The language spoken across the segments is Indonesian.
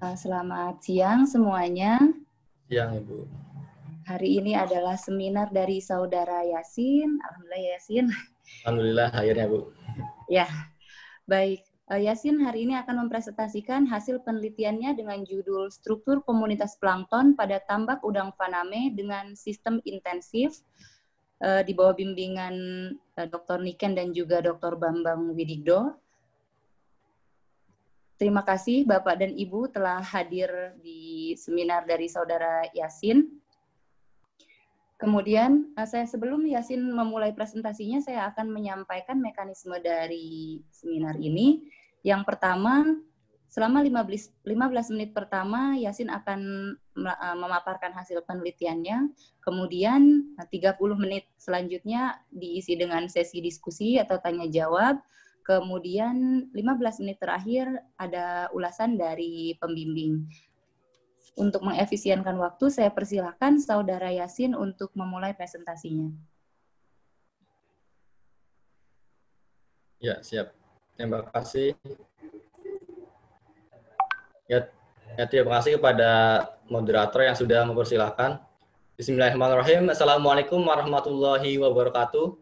Selamat siang semuanya. Siang, Ibu. Hari ini adalah seminar dari Saudara Yasin. Alhamdulillah Yasin. Alhamdulillah akhirnya, Bu. Ya, baik. Yasin hari ini akan mempresentasikan hasil penelitiannya dengan judul Struktur Komunitas Plankton pada Tambak Udang Faname dengan Sistem Intensif di bawah bimbingan Dr. Niken dan juga Dr. Bambang Widigdo. Terima kasih Bapak dan Ibu telah hadir di seminar dari Saudara Yasin. Kemudian, saya sebelum Yasin memulai presentasinya, saya akan menyampaikan mekanisme dari seminar ini. Yang pertama, selama 15 menit pertama, Yasin akan memaparkan hasil penelitiannya. Kemudian, 30 menit selanjutnya diisi dengan sesi diskusi atau tanya-jawab. Kemudian, 15 menit terakhir ada ulasan dari pembimbing. Untuk mengefisienkan waktu, saya persilahkan Saudara Yasin untuk memulai presentasinya. Ya, siap. Terima kasih. Ya, terima kasih kepada moderator yang sudah mempersilahkan. Bismillahirrahmanirrahim. Assalamualaikum warahmatullahi wabarakatuh.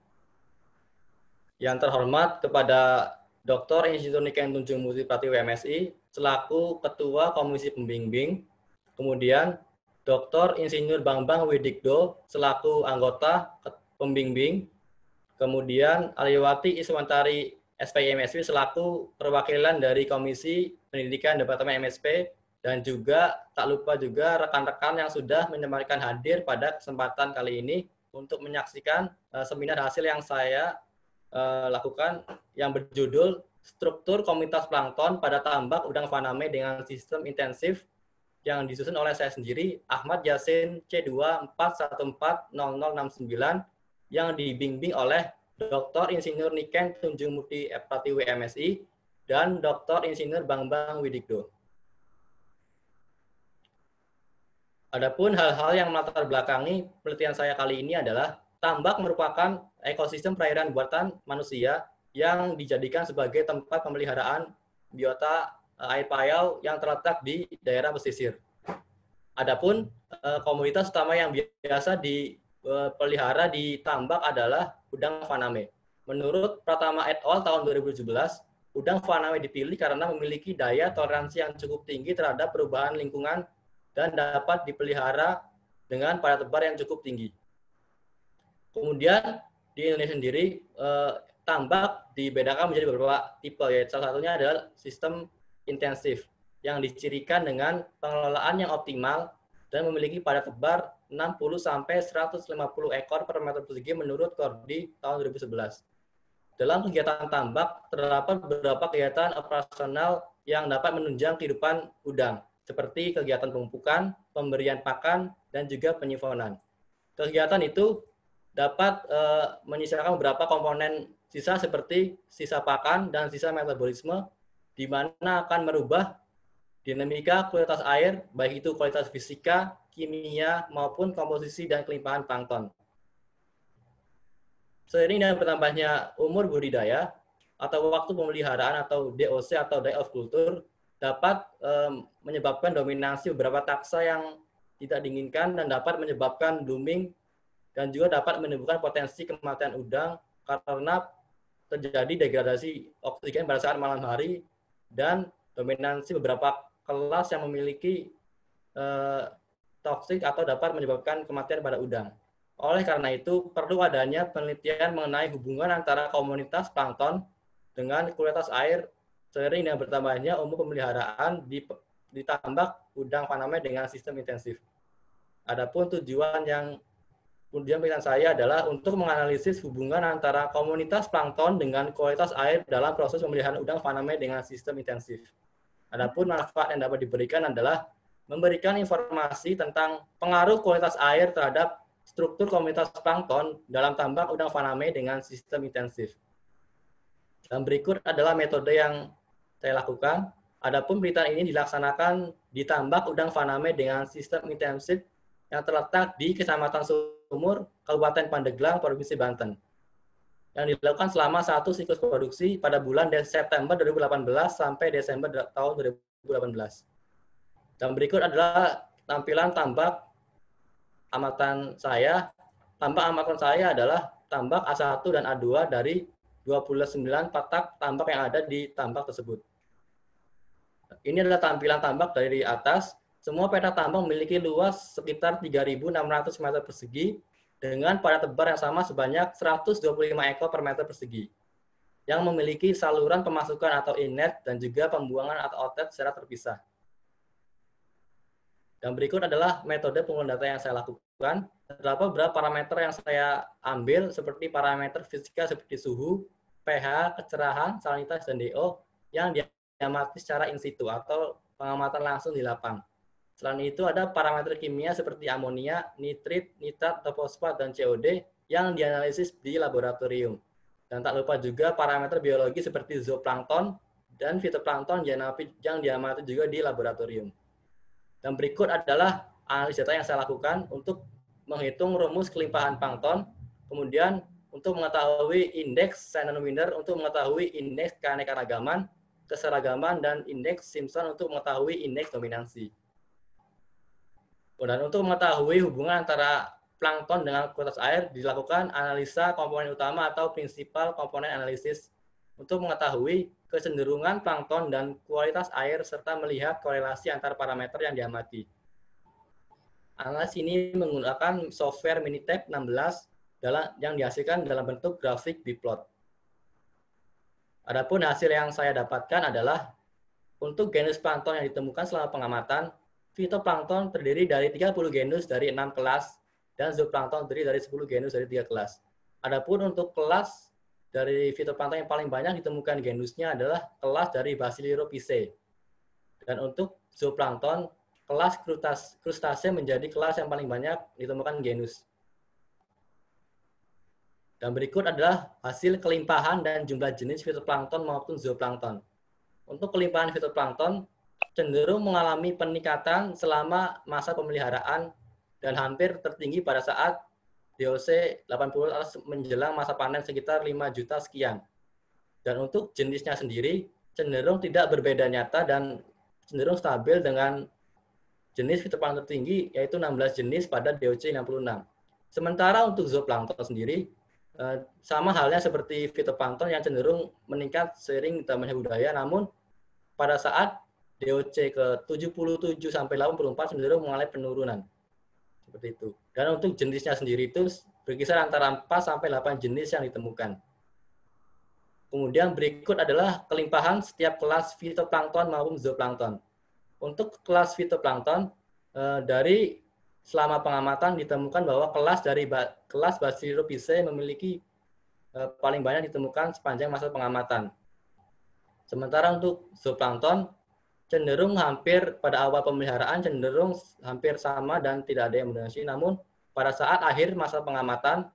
Yang terhormat kepada Dr. Insinyur Niken Tunjung Mukti Pratiwi MSI, selaku Ketua Komisi Pembimbing. Kemudian Dr. Insinyur Bambang Widigdo, selaku anggota pembimbing. Kemudian Aliwati Iswantari SPI MSP selaku perwakilan dari Komisi Pendidikan Departemen MSP, dan juga tak lupa juga rekan-rekan yang sudah menyempatkan hadir pada kesempatan kali ini untuk menyaksikan seminar hasil yang saya lakukan yang berjudul Struktur Komunitas Plankton pada Tambak Udang Faname dengan Sistem Intensif, yang disusun oleh saya sendiri, Ahmad Yasin C241400069, yang dibimbing oleh Dr. Insinyur Niken Tunjung Mukti Pratiwi MSI dan Dr. Insinyur Bambang Widigdo. Adapun hal-hal yang melatar belakangi penelitian saya kali ini adalah tambak merupakan ekosistem perairan buatan manusia yang dijadikan sebagai tempat pemeliharaan biota air payau yang terletak di daerah pesisir. Adapun komunitas utama yang biasa dipelihara di tambak adalah udang faname. Menurut Pratama et al. Tahun 2017, udang faname dipilih karena memiliki daya toleransi yang cukup tinggi terhadap perubahan lingkungan dan dapat dipelihara dengan pada tebar yang cukup tinggi. Kemudian di Indonesia sendiri, tambak dibedakan menjadi beberapa tipe, yaitu salah satunya adalah sistem intensif, yang dicirikan dengan pengelolaan yang optimal dan memiliki pada tebar 60-150 ekor per meter persegi menurut Kordi tahun 2011. Dalam kegiatan tambak, terdapat beberapa kegiatan operasional yang dapat menunjang kehidupan udang, seperti kegiatan pemupukan, pemberian pakan, dan juga penyifonan. Kegiatan itu dapat menyisakan beberapa komponen sisa seperti sisa pakan dan sisa metabolisme, di mana akan merubah dinamika kualitas air, baik itu kualitas fisika, kimia, maupun komposisi dan kelimpahan plankton. Seiring dengan bertambahnya umur budidaya atau waktu pemeliharaan atau DOC atau day of culture dapat menyebabkan dominasi beberapa taksa yang tidak diinginkan dan dapat menyebabkan blooming dan juga dapat menimbulkan potensi kematian udang karena terjadi degradasi oksigen pada saat malam hari dan dominasi beberapa kelas yang memiliki toksik atau dapat menyebabkan kematian pada udang. Oleh karena itu, perlu adanya penelitian mengenai hubungan antara komunitas plankton dengan kualitas air seiring dengan bertambahnya umur pemeliharaan di tambak udang faname dengan sistem intensif. Adapun tujuan penelitian saya adalah untuk menganalisis hubungan antara komunitas plankton dengan kualitas air dalam proses pemeliharaan udang faname dengan sistem intensif. Adapun manfaat yang dapat diberikan adalah memberikan informasi tentang pengaruh kualitas air terhadap struktur komunitas plankton dalam tambak udang faname dengan sistem intensif. Dan berikut adalah metode yang saya lakukan. Adapun penelitian ini dilaksanakan di tambak udang faname dengan sistem intensif yang terletak di Kecamatan Sumur, Kabupaten Pandeglang, Provinsi Banten. Yang dilakukan selama satu siklus produksi pada bulan September 2018 sampai Desember tahun 2018. Dan berikut adalah tampilan tambak amatan saya. Tambak amatan saya adalah tambak A1 dan A2 dari 29 petak tambak yang ada di tambak tersebut. Ini adalah tampilan tambak dari atas. Semua petak tambak memiliki luas sekitar 3.600 meter persegi dengan pada tebar yang sama sebanyak 125 ekor per meter persegi yang memiliki saluran pemasukan atau inlet dan juga pembuangan atau outlet secara terpisah. Dan berikut adalah metode pengumpulan data yang saya lakukan. Terdapat beberapa parameter yang saya ambil seperti parameter fisika seperti suhu, pH, kecerahan, salinitas, dan DO yang diamati secara in situ atau pengamatan langsung di lapang. Selain itu ada parameter kimia seperti amonia, nitrit, nitrat, atau fosfat, dan COD yang dianalisis di laboratorium. Dan tak lupa juga parameter biologi seperti zooplankton dan fitoplankton yang diamati juga di laboratorium. Dan berikut adalah analis data yang saya lakukan untuk menghitung rumus kelimpahan plankton, kemudian untuk mengetahui indeks Shannon-Winder untuk mengetahui indeks keanekaragaman, keseragaman, dan indeks Simpson untuk mengetahui indeks dominansi. Dan untuk mengetahui hubungan antara plankton dengan kualitas air dilakukan analisa komponen utama atau prinsipal komponen analisis untuk mengetahui kecenderungan plankton dan kualitas air serta melihat korelasi antar parameter yang diamati. Analisis ini menggunakan software Minitab 16 yang dihasilkan dalam bentuk grafik biplot. Adapun hasil yang saya dapatkan adalah untuk genus plankton yang ditemukan selama pengamatan, fitoplankton terdiri dari 30 genus dari 6 kelas dan zooplankton terdiri dari 10 genus dari 3 kelas. Adapun untuk kelas dari fitoplankton yang paling banyak ditemukan genusnya adalah kelas dari Basilopisce. Dan untuk zooplankton, kelas krustase menjadi kelas yang paling banyak ditemukan genus. Dan berikut adalah hasil kelimpahan dan jumlah jenis fitoplankton maupun zooplankton. Untuk kelimpahan fitoplankton cenderung mengalami peningkatan selama masa pemeliharaan dan hampir tertinggi pada saat DOC 80 menjelang masa panen sekitar 5 juta sekian. Dan untuk jenisnya sendiri cenderung tidak berbeda nyata dan cenderung stabil dengan jenis fitoplankton tertinggi yaitu 16 jenis pada DOC 66. Sementara untuk zooplankton sendiri sama halnya seperti fitoplankton yang cenderung meningkat seiring ditambahnya budaya, namun pada saat DOC ke 77 sampai 84 cenderung mengalami penurunan. Seperti itu. Dan untuk jenisnya sendiri itu berkisar antara 4 sampai 8 jenis yang ditemukan. Kemudian berikut adalah kelimpahan setiap kelas fitoplankton maupun zooplankton. Untuk kelas fitoplankton dari selama pengamatan ditemukan bahwa kelas Basilopisce memiliki paling banyak ditemukan sepanjang masa pengamatan. Sementara untuk zooplankton cenderung hampir pada awal pemeliharaan cenderung hampir sama dan tidak ada yang mendominasi. Namun pada saat akhir masa pengamatan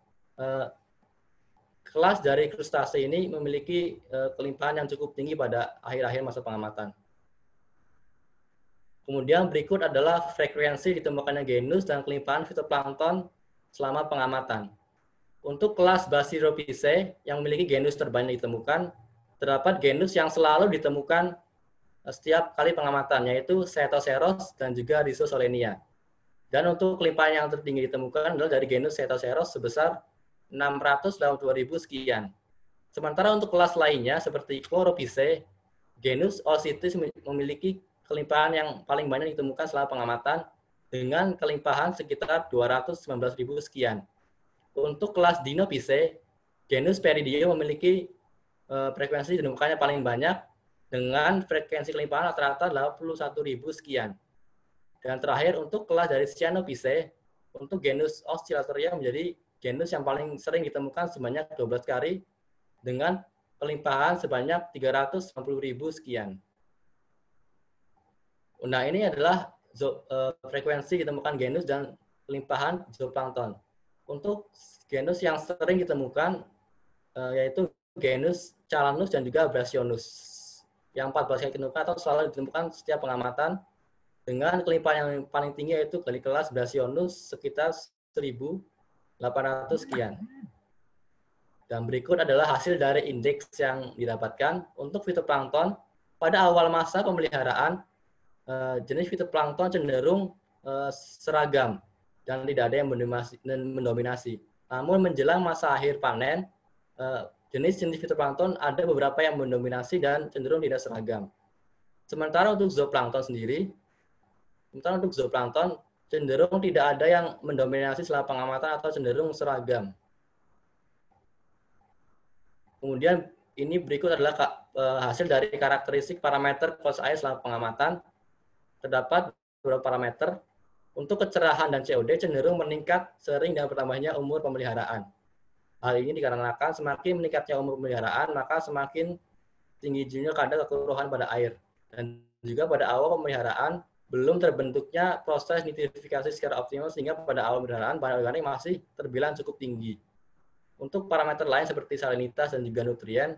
kelas dari krustase ini memiliki kelimpahan yang cukup tinggi pada akhir-akhir masa pengamatan. Kemudian berikut adalah frekuensi ditemukannya genus dan kelimpahan fitoplankton selama pengamatan. Untuk kelas Basilopisce yang memiliki genus terbanyak ditemukan, terdapat genus yang selalu ditemukan setiap kali pengamatan, yaitu Setoceros dan juga Rhizosolenia. Dan untuk kelimpahan yang tertinggi ditemukan adalah dari genus Setoceros sebesar 682.000 sekian. Sementara untuk kelas lainnya seperti Chlorophyceae, genus Ocytis memiliki kelimpahan yang paling banyak ditemukan selama pengamatan dengan kelimpahan sekitar 219.000 sekian. Untuk kelas Dinophyceae, genus Peridium memiliki frekuensi ditemukannya paling banyak dengan frekuensi kelimpahan rata-rata 81.000 sekian. Dan terakhir untuk kelas dari Cyanophyceae, untuk genus Oscillatoria menjadi genus yang paling sering ditemukan sebanyak 12 kali dengan kelimpahan sebanyak 390.000 sekian. Nah, ini adalah frekuensi ditemukan genus dan kelimpahan zooplankton. Untuk genus yang sering ditemukan yaitu genus Calanus dan juga Brasionus. Yang 14 kali ditemukan atau selalu ditemukan setiap pengamatan dengan kelimpahan yang paling tinggi yaitu dari kelas Brasionus sekitar 1.800 sekian. Dan berikut adalah hasil dari indeks yang didapatkan untuk fitoplankton pada awal masa pemeliharaan. jenis fitoplankton cenderung seragam dan tidak ada yang mendominasi. Namun menjelang masa akhir panen, jenis-jenis fitoplankton ada beberapa yang mendominasi dan cenderung tidak seragam. Sementara untuk zooplankton cenderung tidak ada yang mendominasi selama pengamatan atau cenderung seragam. Kemudian ini berikut adalah hasil dari karakteristik parameter kualitas air selama pengamatan. Terdapat beberapa parameter. Untuk kecerahan dan COD cenderung meningkat sering dengan bertambahnya umur pemeliharaan. Hal ini dikarenakan semakin meningkatnya umur pemeliharaan, maka semakin tinggi jumlah kadar kekeruhan pada air. Dan juga pada awal pemeliharaan, belum terbentuknya proses nitrifikasi secara optimal, sehingga pada awal pemeliharaan bahan organik masih terbilang cukup tinggi. Untuk parameter lain seperti salinitas dan juga nutrien,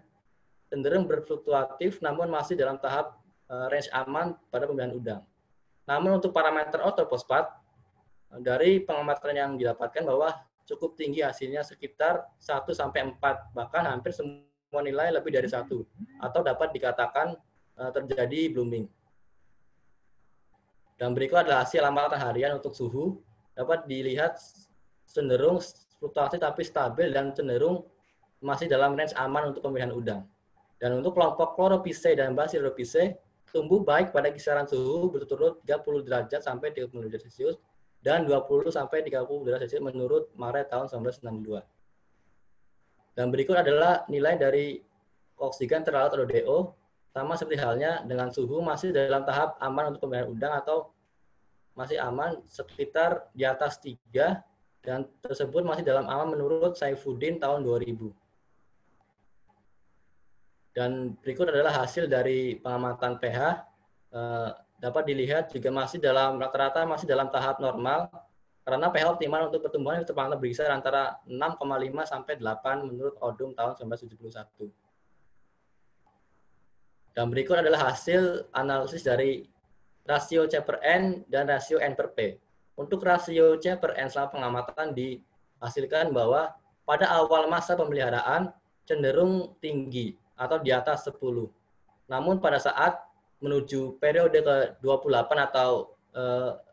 cenderung berfluktuatif namun masih dalam tahap range aman pada pemilihan udang. Namun untuk parameter ortofosfat, dari pengamatan yang didapatkan bahwa cukup tinggi hasilnya sekitar 1-4, bahkan hampir semua nilai lebih dari 1, atau dapat dikatakan terjadi blooming. Dan berikut adalah hasil amatan harian untuk suhu, dapat dilihat cenderung fluktuatif tapi stabil dan cenderung masih dalam range aman untuk pemilihan udang. Dan untuk kelompok Chlorophyceae dan Basilorophyceae, tumbuh baik pada kisaran suhu berturut-turut 30 derajat sampai 30 derajat Celcius dan 20 sampai 30 derajat Celcius menurut Maret tahun 1962. Dan berikut adalah nilai dari oksigen terlarut atau DO, sama seperti halnya dengan suhu masih dalam tahap aman untuk pemilihan udang atau masih aman sekitar di atas 3, dan tersebut masih dalam aman menurut Saifuddin tahun 2000. Dan berikut adalah hasil dari pengamatan pH. Dapat dilihat juga masih dalam rata-rata masih dalam tahap normal karena pH optimal untuk pertumbuhan fitoplankton berkisar antara 6,5 sampai 8 menurut Odum tahun 1971. Dan berikut adalah hasil analisis dari rasio C per N dan rasio N per P. Untuk rasio C per N selama pengamatan dihasilkan bahwa pada awal masa pemeliharaan cenderung tinggi atau di atas 10. Namun pada saat menuju periode ke-28 atau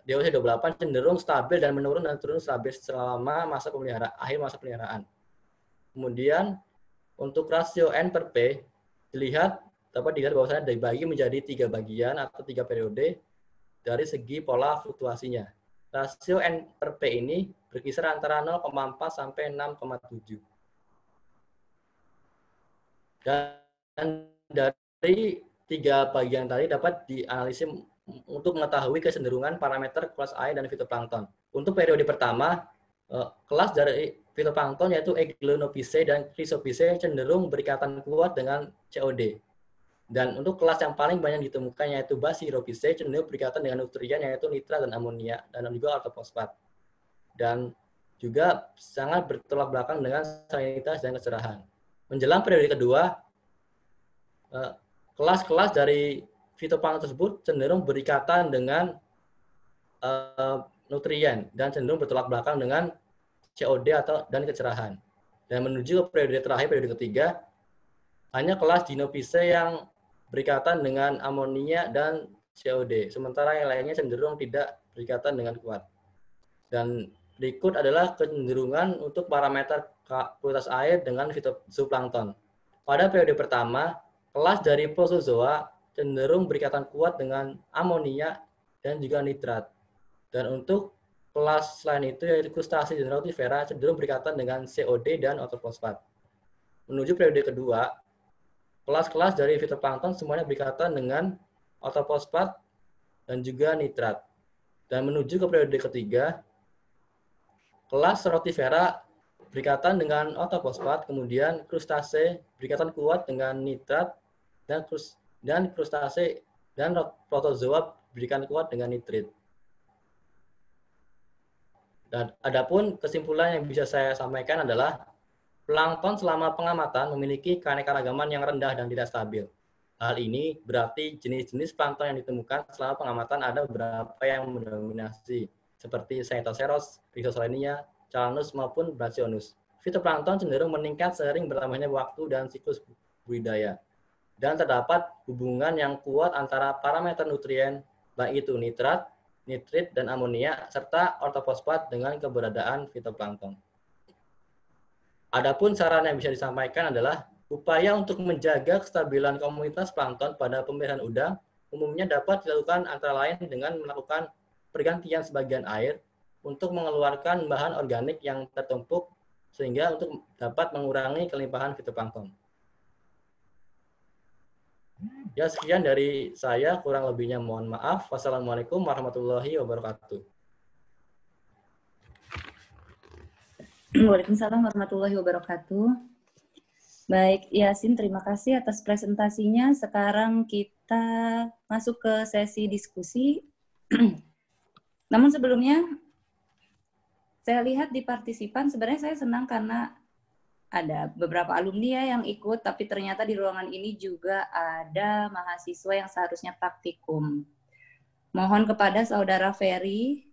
DOC 28 cenderung stabil dan menurun dan turun stabil selama akhir masa pemeliharaan. Kemudian untuk rasio N per P dapat dilihat bahwasanya dibagi menjadi 3 bagian atau 3 periode dari segi pola fluktuasinya. Rasio N per P ini berkisar antara 0,4 sampai 6,7. Dan dari 3 bagian tadi dapat dianalisis untuk mengetahui kecenderungan parameter kelas air dan fitoplankton. Untuk periode pertama, kelas dari fitoplankton yaitu Eglonophyceae dan Chrysophyceae cenderung berikatan kuat dengan COD. Dan untuk kelas yang paling banyak ditemukan yaitu Basilorophyceae cenderung berikatan dengan nutrien yaitu nitrat dan amonia dan juga ortofosfat. Dan juga sangat bertolak belakang dengan salinitas dan kecerahan. Menjelang periode kedua, kelas-kelas dari fitoplankton tersebut cenderung berikatan dengan nutrien dan cenderung bertolak belakang dengan COD dan kecerahan. Dan menuju ke periode terakhir, periode ketiga, hanya kelas Dinophyceae yang berikatan dengan amonia dan COD, sementara yang lainnya cenderung tidak berikatan dengan kuat. Dan berikut adalah kecenderungan untuk parameter kualitas air dengan zooplankton. Pada periode pertama, kelas dari Protozoa cenderung berikatan kuat dengan amonia dan juga nitrat. Dan untuk kelas lain itu yaitu Crustacea dan Rotifera cenderung berikatan dengan COD dan ortofosfat. Menuju periode kedua, kelas-kelas dari fitoplankton semuanya berikatan dengan ortofosfat dan juga nitrat. Dan menuju ke periode ketiga, kelas Rotifera berikatan dengan ortofosfat, kemudian Crustacea berikatan kuat dengan nitrat, dan Crustacea dan Protozoa berikatan kuat dengan nitrit. Dan adapun kesimpulan yang bisa saya sampaikan adalah plankton selama pengamatan memiliki keanekaragaman yang rendah dan tidak stabil. Hal ini berarti jenis-jenis plankton yang ditemukan selama pengamatan ada beberapa yang mendominasi, seperti Cynoceros, Rhizosolenia, Chalanus maupun Brachionus. Fitoplankton cenderung meningkat seiring bertambahnya waktu dan siklus budidaya. Dan terdapat hubungan yang kuat antara parameter nutrien, baik itu nitrat, nitrit, dan amonia, serta ortofosfat dengan keberadaan fitoplankton. Adapun saran yang bisa disampaikan adalah upaya untuk menjaga kestabilan komunitas plankton pada pemeliharaan udang umumnya dapat dilakukan antara lain dengan melakukan pergantian sebagian air untuk mengeluarkan bahan organik yang tertumpuk sehingga untuk dapat mengurangi kelimpahan fitoplankton. Ya, sekian dari saya, kurang lebihnya mohon maaf. Wassalamualaikum warahmatullahi wabarakatuh. Waalaikumsalam warahmatullahi wabarakatuh. Baik, Yasin, terima kasih atas presentasinya. Sekarang kita masuk ke sesi diskusi. Namun sebelumnya, saya lihat di partisipan, sebenarnya saya senang karena ada beberapa alumni ya yang ikut, tapi ternyata di ruangan ini juga ada mahasiswa yang seharusnya praktikum. Mohon kepada Saudara Ferry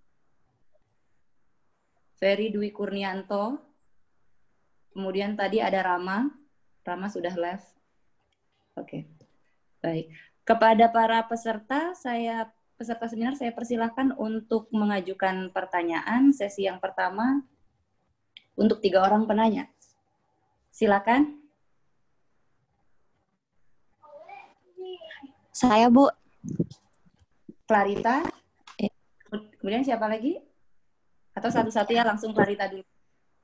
Dwi Kurnianto, kemudian tadi ada Rama sudah live. Oke, baik. Kepada para peserta seminar, saya persilahkan untuk mengajukan pertanyaan. Sesi yang pertama untuk 3 orang penanya. Silakan. Saya, Bu. Clarita. Kemudian siapa lagi? Atau satu-satu ya, langsung Clarita dulu.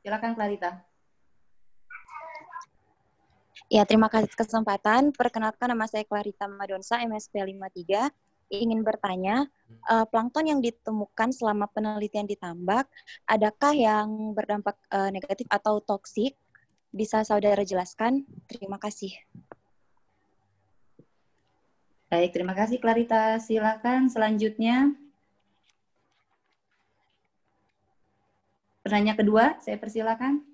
Silakan Clarita. Ya, terima kasih atas kesempatan. Perkenalkan, nama saya Clarita Madonsa, MSP 53. Ingin bertanya, plankton yang ditemukan selama penelitian di tambak, adakah yang berdampak negatif atau toksik? Bisa saudara jelaskan? Terima kasih. Baik, terima kasih Clarita. Silakan selanjutnya. Penanya kedua, saya persilakan.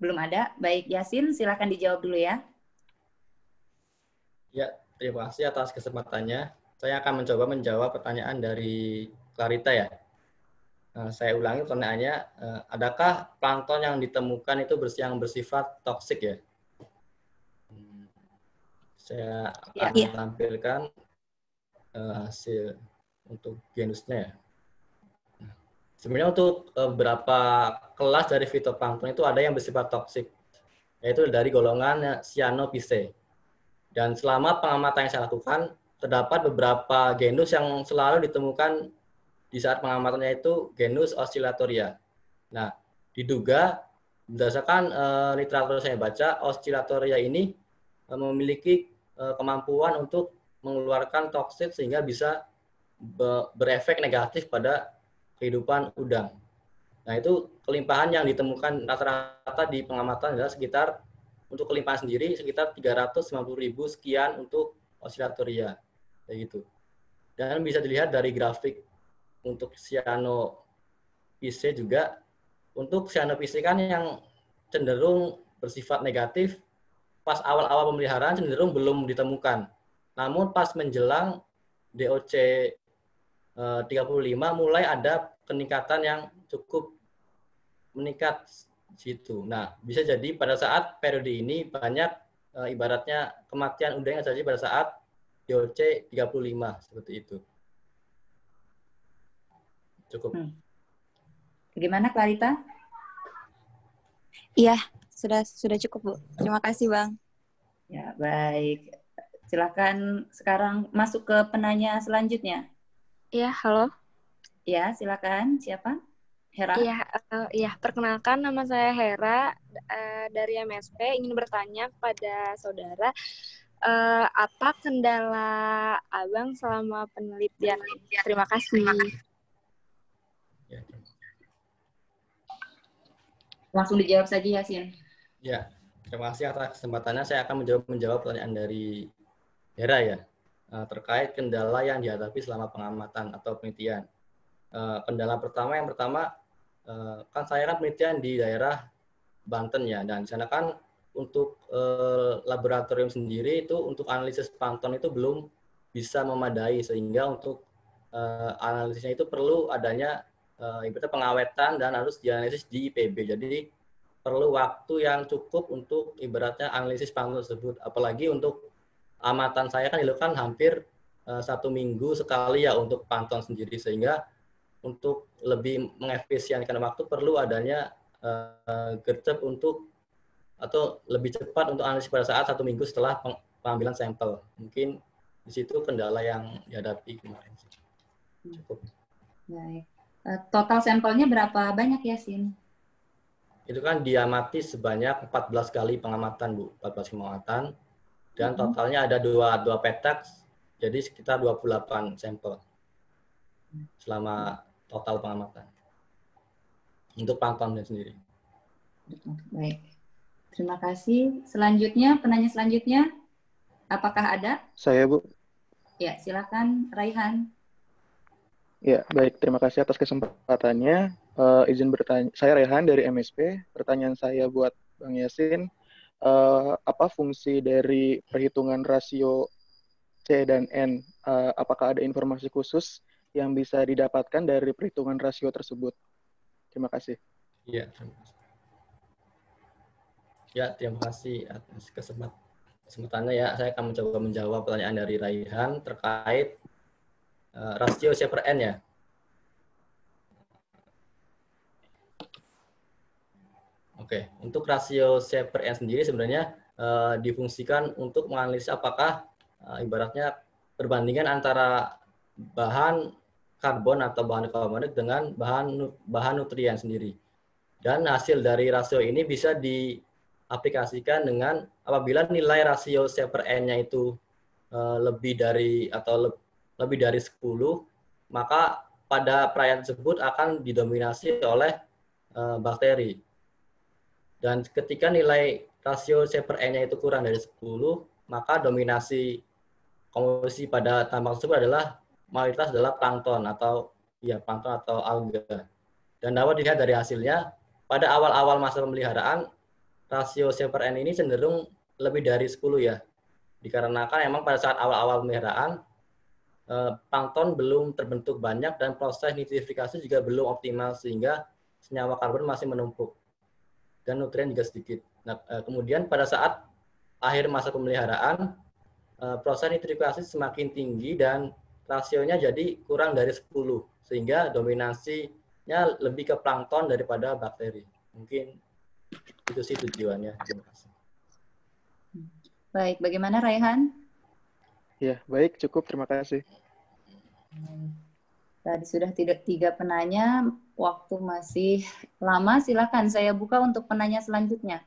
Belum ada. Baik, Yasin, silakan dijawab dulu ya. Ya, terima kasih atas kesempatannya. Saya akan mencoba menjawab pertanyaan dari Clarita ya. Saya ulangi pertanyaannya, adakah plankton yang ditemukan itu yang bersifat toksik ya? Saya akan menampilkan hasil untuk genusnya ya. Sebenarnya untuk beberapa kelas dari fitoplankton itu ada yang bersifat toksik, yaitu dari golongan Cyanophyceae. Dan selama pengamatan yang saya lakukan, terdapat beberapa genus yang selalu ditemukan di saat pengamatan, yaitu genus Oscillatoria. Nah, diduga berdasarkan literatur saya baca, Oscillatoria ini memiliki kemampuan untuk mengeluarkan toksin sehingga bisa berefek negatif pada kehidupan udang. Nah, itu kelimpahan yang ditemukan rata-rata di pengamatan adalah sekitar, untuk kelimpahan sendiri sekitar 390.000 sekian untuk Oscillatoria, kayak gitu. Dan bisa dilihat dari grafik untuk Cyanophyceae juga. Untuk Cyanophyceae kan yang cenderung bersifat negatif, pas awal-awal pemeliharaan cenderung belum ditemukan. Namun pas menjelang DOC 35 mulai ada peningkatan yang cukup meningkat situ. Nah, bisa jadi pada saat periode ini banyak ibaratnya kematian udang yang terjadi pada saat DOC 35 seperti itu. Cukup. Bagaimana Clarita? Iya, sudah cukup, Bu. Terima kasih, Bang. Ya, baik. Silakan sekarang masuk ke penanya selanjutnya. Iya, halo. Ya, silakan. Siapa? Hera? Iya, perkenalkan nama saya Hera dari MSP. Ingin bertanya kepada saudara, apa kendala Abang selama penelitian? Terima kasih. Langsung dijawab saja, Yasin. Ya, terima kasih atas kesempatannya. Saya akan menjawab pertanyaan dari Hera ya, terkait kendala yang dihadapi selama pengamatan atau penelitian. Kendala pertama, kan saya kan penelitian di daerah Banten ya, dan di sana kan untuk laboratorium sendiri itu untuk analisis plankton itu belum bisa memadai, sehingga untuk analisisnya itu perlu adanya ibaratnya pengawetan dan harus dianalisis di IPB. Jadi perlu waktu yang cukup untuk ibaratnya analisis plankton tersebut, apalagi untuk amatan saya kan dilakukan hampir 1 minggu sekali ya untuk pantauan sendiri, sehingga untuk lebih mengefisienkan waktu perlu adanya gercep untuk atau lebih cepat untuk analisis pada saat 1 minggu setelah pengambilan sampel. Mungkin di situ kendala yang dihadapi kemarin. Cukup. Baik. Total sampelnya berapa banyak ya, Sin? Itu kan diamati sebanyak 14 kali pengamatan, Bu. 14 pengamatan. Dan totalnya ada dua petak, jadi sekitar 28 sampel selama total pengamatan. Untuk pantauannya sendiri. Baik. Terima kasih. Selanjutnya, penanya selanjutnya, apakah ada? Saya, Bu. Ya, silakan Raihan. Ya, baik. Terima kasih atas kesempatannya. Izin bertanya. Saya Rehan dari MSP. Pertanyaan saya buat Bang Yasin, apa fungsi dari perhitungan rasio C dan N? Apakah ada informasi khusus yang bisa didapatkan dari perhitungan rasio tersebut? Terima kasih. Iya, terima kasih. Ya, terima kasih atas kesempatannya ya. Saya akan mencoba menjawab pertanyaan dari Raihan terkait rasio C per N ya. Oke, untuk rasio C per N sendiri sebenarnya difungsikan untuk menganalisis apakah ibaratnya perbandingan antara bahan karbon atau bahan karbonik dengan bahan nutrien sendiri. Dan hasil dari rasio ini bisa diaplikasikan dengan apabila nilai rasio C per N-nya itu lebih dari 10, maka pada perayaan tersebut akan didominasi oleh bakteri. Dan ketika nilai rasio C per N-nya itu kurang dari 10, maka dominasi komposisi pada tambang tersebut adalah mayoritas adalah plankton atau alga. Dan dapat dilihat dari hasilnya, pada awal-awal masa pemeliharaan, rasio C per N ini cenderung lebih dari 10 ya. Dikarenakan memang pada saat awal-awal pemeliharaan, plankton belum terbentuk banyak dan proses nitrifikasi juga belum optimal sehingga senyawa karbon masih menumpuk. Dan nutrien juga sedikit. Nah, kemudian pada saat akhir masa pemeliharaan, proses nitrifikasi semakin tinggi dan rasionya jadi kurang dari 10, sehingga dominasinya lebih ke plankton daripada bakteri. Mungkin itu sih tujuannya. Terima kasih. Baik, bagaimana Raihan? Ya, baik, cukup. Terima kasih. Tadi sudah tidak 3 penanya, waktu masih lama. Silakan saya buka untuk penanya selanjutnya.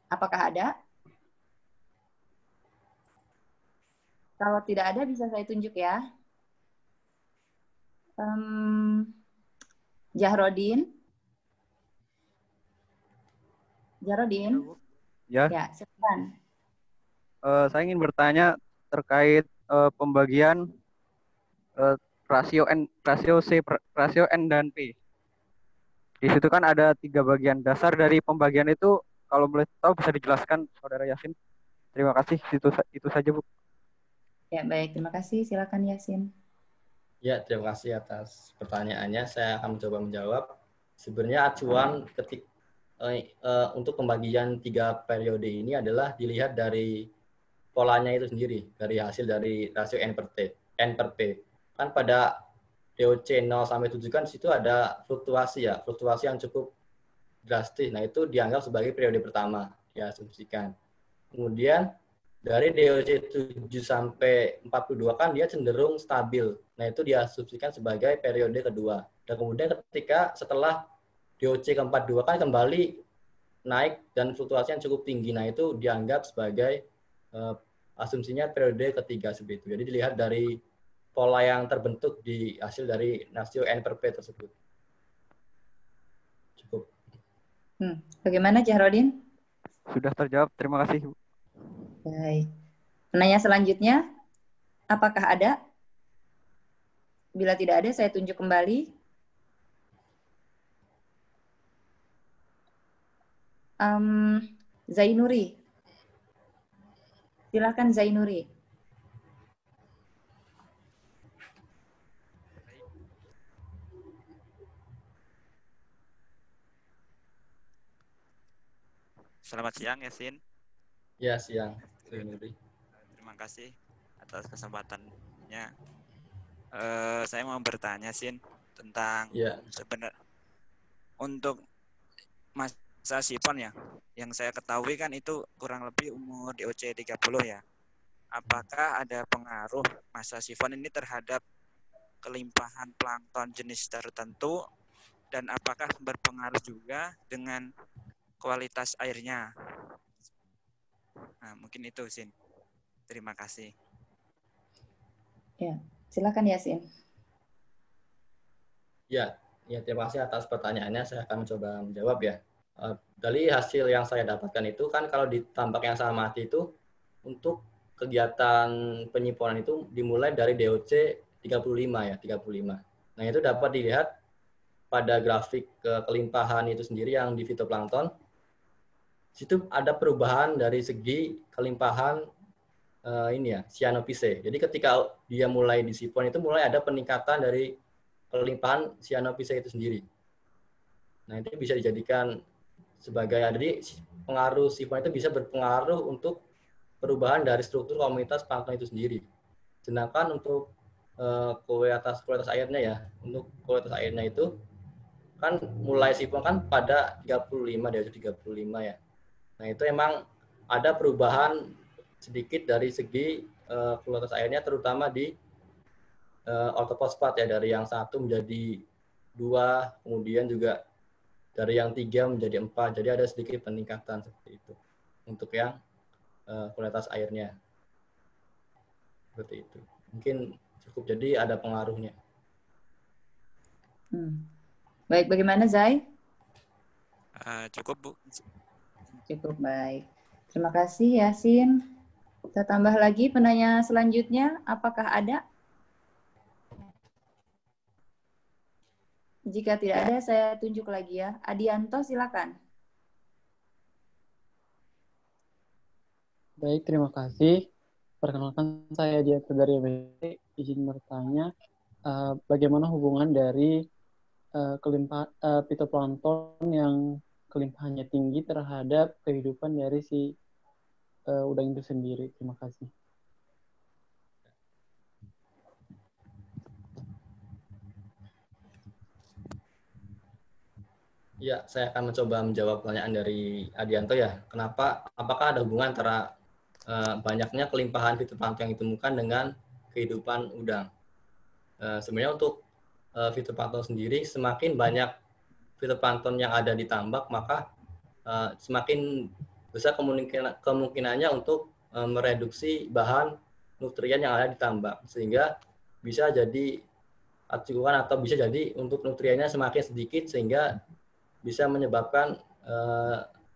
Apakah ada? Kalau tidak ada, bisa saya tunjuk ya. Jarodin. Ya. Ya, silakan. Saya ingin bertanya terkait pembagian rasio N dan P. Di situ kan ada 3 bagian dasar dari pembagian itu. Kalau boleh tahu bisa dijelaskan, Saudara Yasin. Terima kasih. Itu saja, Bu. Ya, baik. Terima kasih. Silakan Yasin. Ya, terima kasih atas pertanyaannya. Saya akan mencoba menjawab. Sebenarnya acuan untuk pembagian 3 periode ini adalah dilihat dari polanya itu sendiri, dari hasil dari rasio N per P. Kan pada DOC 0 sampai 7 kan di situ ada fluktuasi ya, fluktuasi yang cukup drastis. Nah, itu dianggap sebagai periode pertama, ya asumsikan. Kemudian dari DOC 7 sampai 42 kan dia cenderung stabil. Nah, itu diasumsikan sebagai periode kedua. Dan kemudian ketika setelah DOC ke-42 kan kembali naik dan fluktuasi yang cukup tinggi. Nah, itu dianggap sebagai asumsinya periode ketiga seperti itu. Jadi dilihat dari pola yang terbentuk di hasil dari rasio N per P tersebut. Cukup. Bagaimana Jarodin? Sudah terjawab. Terima kasih. Baik. Penanya selanjutnya, apakah ada? Bila tidak ada, saya tunjuk kembali. Zainuri. Silakan Zainuri. Selamat siang, Yasin. Ya, siang. Nuri. Terima kasih atas kesempatannya. Saya mau bertanya, Sin, tentang sebenarnya untuk masa sifon ya. Yang saya ketahui kan itu kurang lebih umur DOC 30 ya. Apakah ada pengaruh masa sifon ini terhadap kelimpahan plankton jenis tertentu dan apakah berpengaruh juga dengan kualitas airnya? Nah, mungkin itu, Sin. Terima kasih. Ya, silakan Yasin. Ya, terima kasih atas pertanyaannya. Saya akan mencoba menjawab ya. Dari hasil yang saya dapatkan itu kan kalau di tambak yang saya amati itu untuk kegiatan penyimpanan itu dimulai dari DOC 35 ya, 35. Nah, itu dapat dilihat pada grafik kelimpahan itu sendiri yang di fitoplankton. Situ ada perubahan dari segi kelimpahan cyanophyce. Jadi ketika dia mulai di sifon itu mulai ada peningkatan dari kelimpahan cyanophyce itu sendiri. Nah, itu bisa dijadikan sebagai jadi pengaruh sifon itu bisa berpengaruh untuk perubahan dari struktur komunitas plankton itu sendiri. Sedangkan untuk kualitas airnya ya, untuk kualitas airnya itu kan mulai sifon kan pada 35 dari 35 ya. Nah, itu emang ada perubahan sedikit dari segi kualitas airnya terutama di ortofosfat ya, dari yang 1 menjadi 2, kemudian juga dari yang 3 menjadi 4. Jadi ada sedikit peningkatan seperti itu untuk yang kualitas airnya. Seperti itu. Mungkin cukup, jadi ada pengaruhnya. Baik, bagaimana Zai? Cukup, Bu. Cukup, baik. Terima kasih Yasin. Kita tambah lagi penanya selanjutnya. Apakah ada? Jika tidak ada, saya tunjuk lagi ya. Adianto, silakan. Baik, terima kasih. Perkenalkan, saya Adianto dari MSP. Izin bertanya, bagaimana hubungan dari fitoplankton yang kelimpahannya tinggi terhadap kehidupan dari si udang itu sendiri? Terima kasih. Ya, saya akan mencoba menjawab pertanyaan dari Adianto ya. Apakah ada hubungan antara banyaknya kelimpahan fitoplankton yang ditemukan dengan kehidupan udang? Sebenarnya untuk fitoplankton sendiri, semakin banyak fitoplankton yang ada di tambak, maka semakin besar kemungkinannya untuk mereduksi bahan nutrien yang ada di tambak, sehingga bisa jadi acuan atau bisa jadi untuk nutriennya semakin sedikit sehingga bisa menyebabkan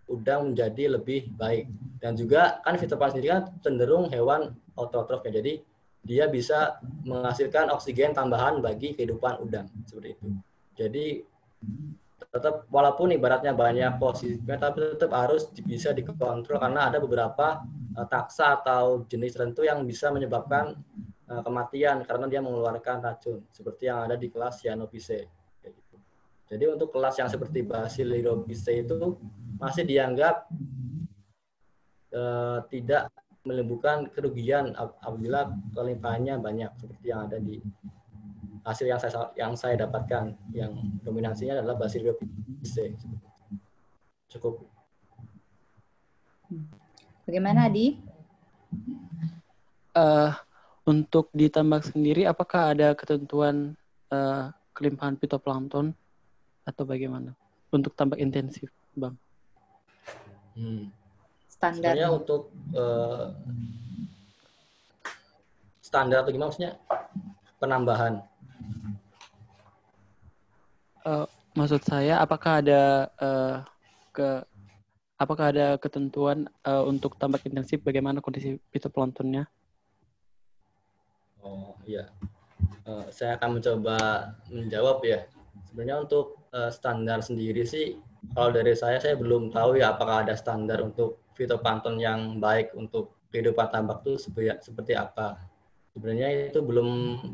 udang menjadi lebih baik. Dan juga kan fitoplankton sendiri kan cenderung hewan autotrof ya, jadi dia bisa menghasilkan oksigen tambahan bagi kehidupan udang seperti itu. Jadi tetap walaupun ibaratnya banyak positifnya, tapi tetap harus bisa dikontrol karena ada beberapa taksa atau jenis tertentu yang bisa menyebabkan kematian karena dia mengeluarkan racun seperti yang ada di kelas Cyanophyce. Jadi untuk kelas yang seperti Basilophise itu masih dianggap tidak menimbulkan kerugian apabila kelimpahannya banyak seperti yang ada di hasil yang saya dapatkan, yang dominasinya adalah Basilophise. Cukup. Bagaimana Adi? Untuk di tambak sendiri, apakah ada ketentuan kelimpahan fitoplankton atau bagaimana untuk tambak intensif, Bang? Standar. Sebenarnya untuk standar atau gimana maksudnya penambahan? Maksud saya, apakah ada ketentuan untuk tambak intensif, bagaimana kondisi fitoplanktonnya? Oh iya, saya akan mencoba menjawab ya. Sebenarnya untuk standar sendiri sih, kalau dari saya belum tahu ya apakah ada standar untuk fitoplankton yang baik untuk kehidupan tambak itu seperti apa. Sebenarnya itu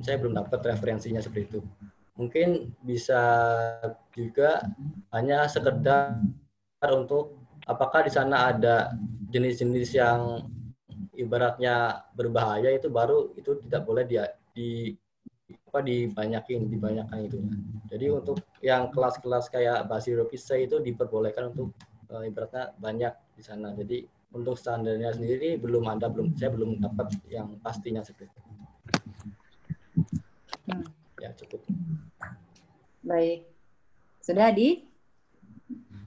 saya belum dapat referensinya seperti itu. Mungkin bisa juga hanya sekedar untuk apakah di sana ada jenis-jenis yang ibaratnya berbahaya, itu baru itu tidak boleh dibanyakan itu. Jadi untuk yang kelas-kelas kayak Basilopisae itu diperbolehkan untuk ibaratnya banyak di sana. Jadi untuk standarnya sendiri saya belum dapat yang pastinya seperti itu. Ya, cukup. Baik. Sudah, Adi?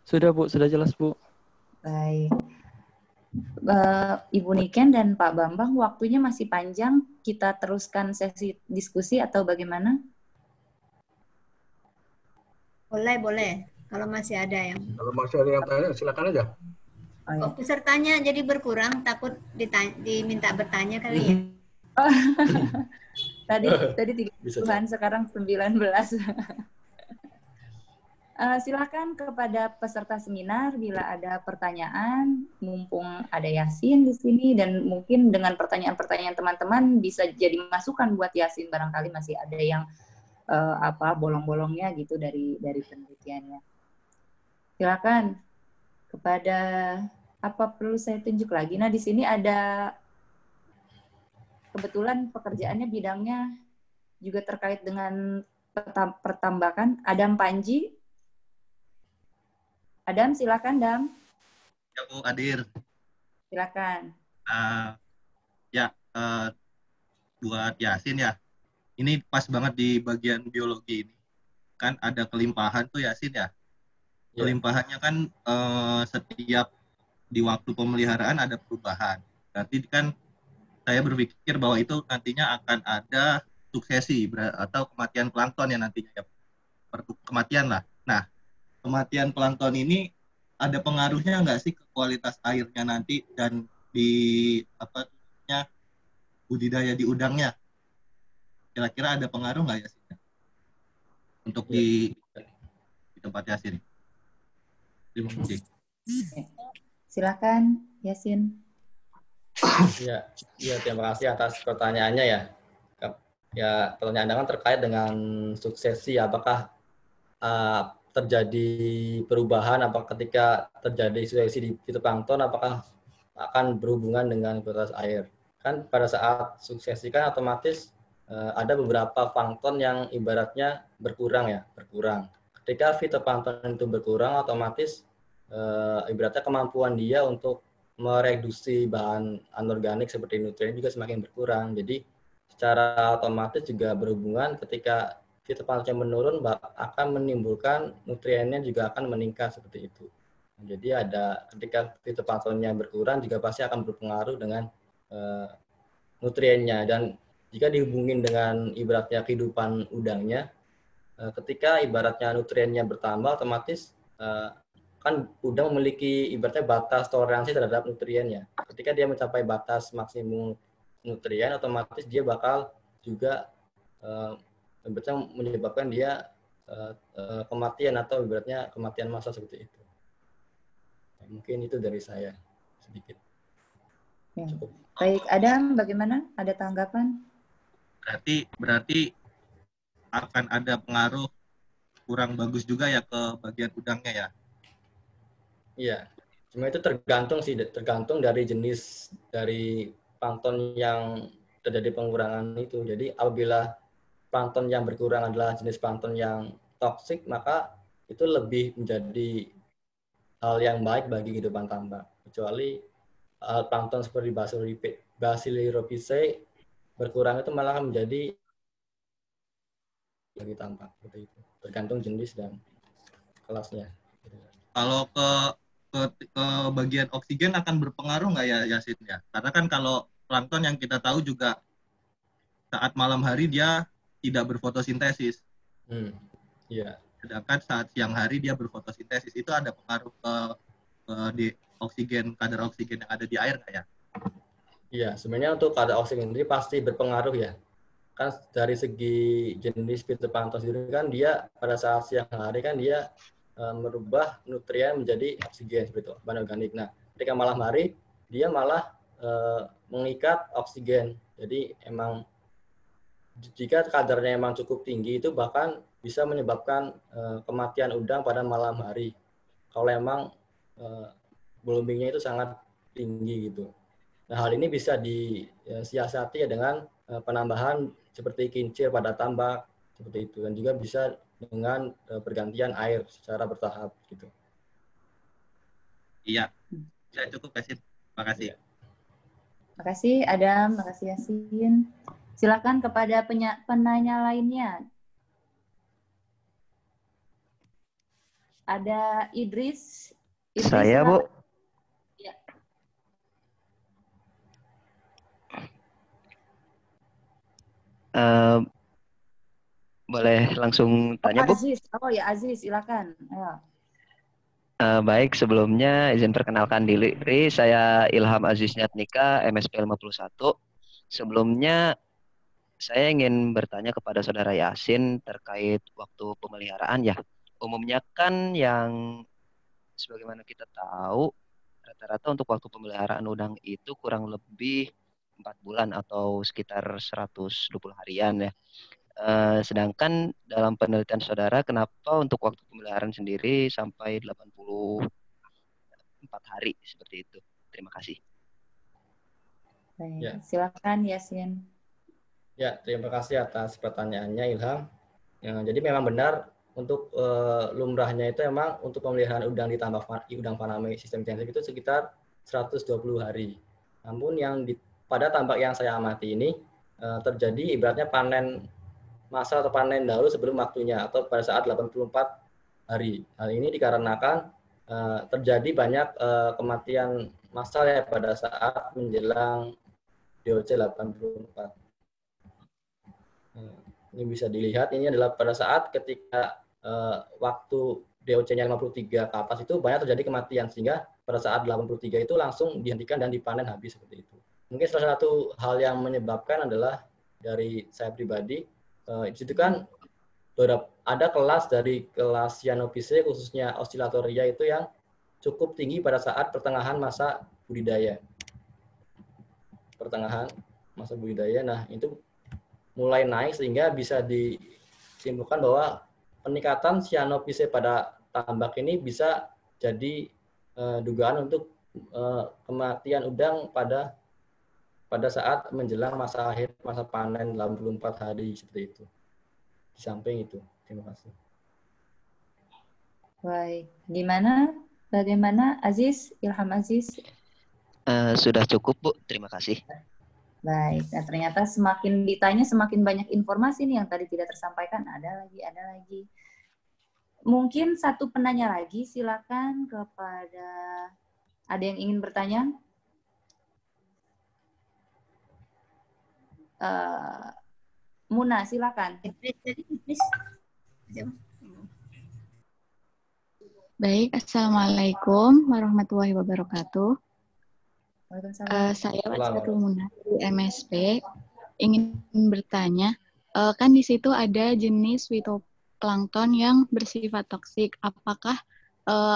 Sudah, Bu. Sudah jelas, Bu. Baik. Ibu Niken dan Pak Bambang, waktunya masih panjang. Kita teruskan sesi diskusi atau bagaimana? Boleh. Kalau masih ada yang... Kalau masih ada yang tanya, silakan aja. Kok pesertanya jadi berkurang, takut diminta bertanya kali ya? Tadi 30-an, sekarang 19. Silakan kepada peserta seminar bila ada pertanyaan, mumpung ada Yasin di sini, dan mungkin dengan pertanyaan-pertanyaan teman-teman bisa jadi masukan buat Yasin, barangkali masih ada yang bolong-bolongnya gitu dari penelitiannya. Silakan. Kepada apa perlu saya tunjuk lagi? Nah, di sini ada kebetulan pekerjaannya bidangnya juga terkait dengan pertambakan. Adam Panji. Adam, silakan, Dam. Ya, Bu, hadir. Silakan. Buat Yasin ya. Ini pas banget di bagian biologi ini. Kan ada kelimpahan tuh Yasin ya. Kelimpahannya kan setiap di waktu pemeliharaan ada perubahan. Berarti kan saya berpikir bahwa itu nantinya akan ada suksesi atau kematian plankton ya nantinya ya. Kematian lah. Nah, kematian plankton ini ada pengaruhnya nggak sih ke kualitas airnya nanti dan di budidaya di udangnya? Kira-kira ada pengaruh nggak ya sih untuk di tempat Yasin? Terima kasih. Silakan Yasin. Ya, terima kasih atas pertanyaannya ya. Ya, pertanyaan Anda kan terkait dengan suksesi, apakah terjadi perubahan, apakah ketika terjadi suksesi di fitoplankton, apakah akan berhubungan dengan kualitas air. Kan pada saat suksesi kan otomatis ada beberapa plankton yang ibaratnya berkurang. Ketika fitoplankton itu berkurang, otomatis ibaratnya kemampuan dia untuk mereduksi bahan anorganik seperti nutrien juga semakin berkurang. Jadi secara otomatis juga berhubungan ketika fitoplankton menurun akan menimbulkan nutriennya juga akan meningkat seperti itu. Jadi ada ketika fitoplanktonnya berkurang juga pasti akan berpengaruh dengan nutriennya, dan jika dihubungin dengan ibaratnya kehidupan udangnya, ketika ibaratnya nutriennya bertambah otomatis kan udang memiliki ibaratnya batas toleransi terhadap nutriennya. Ketika dia mencapai batas maksimum nutrien, otomatis dia bakal juga menyebabkan dia kematian atau ibaratnya kematian massal seperti itu. Mungkin itu dari saya sedikit. Ya. Baik, Adam, bagaimana? Ada tanggapan? Berarti akan ada pengaruh kurang bagus juga ya ke bagian udangnya ya? Iya, cuma itu tergantung dari jenis dari plankton yang terjadi pengurangan itu. Jadi apabila plankton yang berkurang adalah jenis plankton yang toksik, maka itu lebih menjadi hal yang baik bagi kehidupan tambak. Kecuali plankton seperti Basilopisae berkurang itu malah menjadi bagi tambak seperti itu. Tergantung jenis dan kelasnya. Kalau ke bagian oksigen akan berpengaruh nggak ya Yasin ya? Karena kan kalau plankton yang kita tahu juga saat malam hari dia tidak berfotosintesis. Iya. Sedangkan saat siang hari dia berfotosintesis. Itu ada pengaruh ke di oksigen, kadar oksigen yang ada di air nggak ya? Iya, sebenarnya untuk kadar oksigen sendiri pasti berpengaruh ya. Kan dari segi jenis fitoplankton sendiri kan dia pada saat siang hari kan dia merubah nutrien menjadi oksigen seperti itu, bahan organik. Nah, ketika malam hari dia malah mengikat oksigen. Jadi emang jika kadarnya emang cukup tinggi itu bahkan bisa menyebabkan kematian udang pada malam hari. Kalau emang bloomingnya itu sangat tinggi gitu. Nah, hal ini bisa disiasati ya dengan penambahan seperti kincir pada tambak seperti itu, dan juga bisa dengan pergantian air secara bertahap gitu. Iya, saya cukup kasih. Makasih. Ya. Makasih Adam, makasih Yasin. Silakan kepada penanya lainnya. Ada Idris. Saya, silakan. Bu. Ya. Boleh langsung tanya, Bu? Aziz. Oh ya, Aziz, silakan. Ayo. Baik, sebelumnya izin perkenalkan diri. Saya Ilham Aziz Nyatnika, MSP 51. Sebelumnya saya ingin bertanya kepada Saudara Yasin terkait waktu pemeliharaan ya. Umumnya kan yang sebagaimana kita tahu, rata-rata untuk waktu pemeliharaan udang itu kurang lebih 4 bulan atau sekitar 120 harian ya. Sedangkan dalam penelitian saudara, kenapa untuk waktu pemeliharaan sendiri sampai 84 hari seperti itu? Terima kasih. Baik, ya. Silakan Yasin. Ya, terima kasih atas pertanyaannya Ilham. Ya, jadi memang benar untuk lumrahnya itu memang untuk pemeliharaan udang di tambak udang faname sistem intensif itu sekitar 120 hari. Namun yang pada tambak yang saya amati ini terjadi ibaratnya panen masa atau panen dahulu sebelum waktunya atau pada saat 84 hari. Hal ini dikarenakan terjadi banyak kematian massal ya pada saat menjelang DOC 84. Ini bisa dilihat, ini adalah pada saat ketika waktu DOC-nya 53 ke atas itu banyak terjadi kematian, sehingga pada saat 83 itu langsung dihentikan dan dipanen habis seperti itu. Mungkin salah satu hal yang menyebabkan adalah dari saya pribadi, di situ kan ada kelas dari kelas Cyanophyceae khususnya Oscillatoria itu yang cukup tinggi pada saat pertengahan masa budidaya. Nah, itu mulai naik sehingga bisa disimpulkan bahwa peningkatan Cyanophyceae pada tambak ini bisa jadi dugaan untuk kematian udang pada saat menjelang masa akhir masa panen 84 hari seperti itu. Di samping itu, terima kasih. Baik, bagaimana Aziz, Ilham Aziz? Sudah cukup, Bu. Terima kasih. Baik, nah ternyata semakin ditanya semakin banyak informasi nih yang tadi tidak tersampaikan. Ada lagi. Mungkin satu penanya lagi, silakan kepada ada yang ingin bertanya? Muna, silakan. Baik, Assalamualaikum warahmatullahi wabarakatuh. Saya Watsarul Muna di MSP ingin bertanya, kan di situ ada jenis fitoplankton yang bersifat toksik. Apakah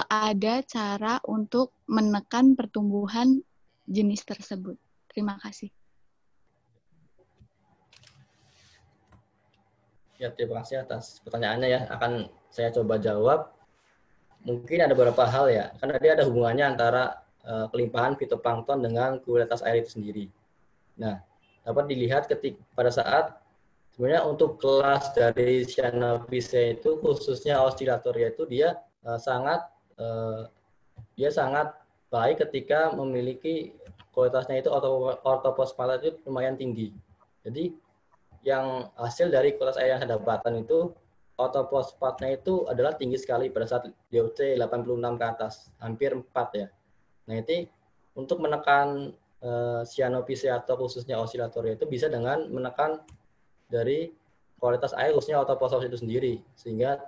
ada cara untuk menekan pertumbuhan jenis tersebut? Terima kasih. Ya, terima kasih atas pertanyaannya ya. Akan saya coba jawab. Mungkin ada beberapa hal ya, karena dia ada hubungannya antara kelimpahan fitoplankton dengan kualitas air itu sendiri. Nah, dapat dilihat pada saat sebenarnya untuk kelas dari Cyanophyceae itu khususnya Oscillatoria itu dia sangat baik ketika memiliki kualitasnya itu ortofosfat itu lumayan tinggi. Jadi yang hasil dari kualitas air yang saya dapatkan itu ortofosfatnya itu adalah tinggi sekali pada saat DOC 86 ke atas, hampir 4 ya. Nah, itu untuk menekan Cyanophyceae atau khususnya Oscillatoria itu bisa dengan menekan dari kualitas air khususnya ortofosfat itu sendiri, sehingga